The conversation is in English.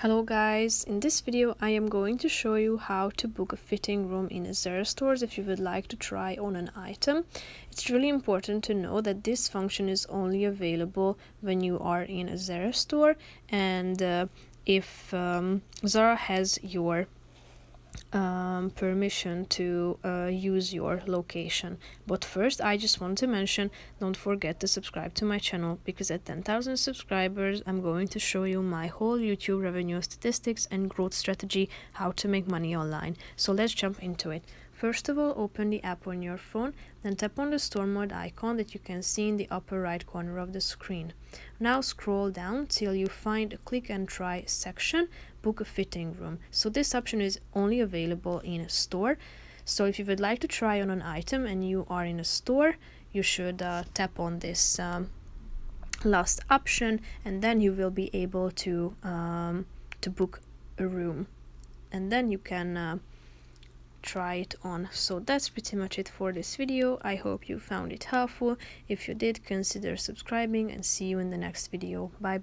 Hello guys, in this video I am going to show you how to book a fitting room in a Zara stores if you would like to try on an item. It's really important to know that this function is only available when you are in a Zara store, and if Zara has your permission to use your location. But first I just want to mention, don't forget to subscribe to my channel, because at 10,000 subscribers I'm going to show you my whole YouTube revenue statistics and growth strategy, how to make money online. So let's jump into it. First of all, open the app on your phone, then tap on the store mode icon that you can see in the upper right corner of the screen. Now scroll down till you find a click and try section, book a fitting room. So this option is only available in a store. So if you would like to try on an item and you are in a store, you should tap on this last option, and then you will be able to book a room, and then you can try it on. So that's pretty much it for this video. I hope you found it helpful. If you did, consider subscribing, and see you in the next video. Bye bye.